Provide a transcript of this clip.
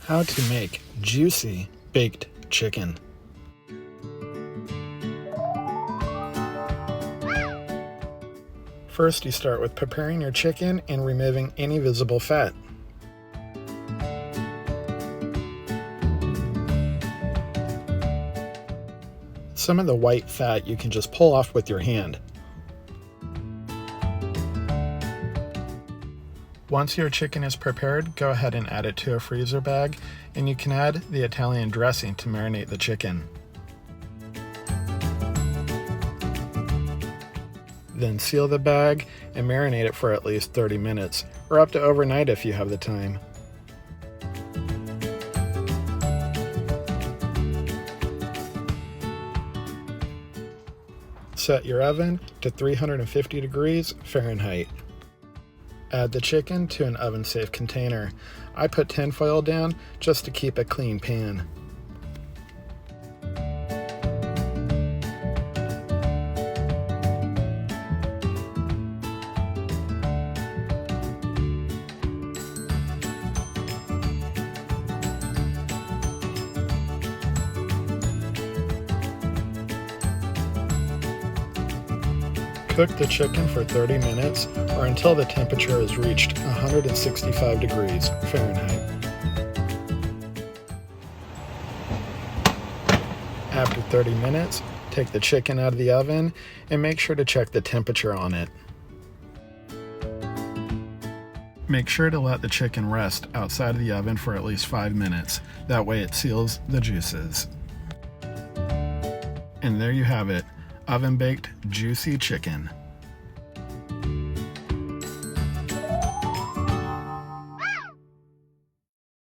How to make juicy baked chicken. First, you start with preparing your chicken and removing any visible fat. Some of the white fat you can just pull off with your hand. Once your chicken is prepared, go ahead and add it to a freezer bag, and you can add the Italian dressing to marinate the chicken. Then seal the bag and marinate it for at least 30 minutes, or up to overnight if you have the time. Set your oven to 350 degrees Fahrenheit. Add the chicken to an oven-safe container. I put tinfoil down just to keep a clean pan. Cook the chicken for 30 minutes or until the temperature has reached 165 degrees Fahrenheit. After 30 minutes, take the chicken out of the oven and make sure to check the temperature on it. Make sure to let the chicken rest outside of the oven for at least 5 minutes. That way it seals the juices. And there you have it. Oven-baked, juicy chicken.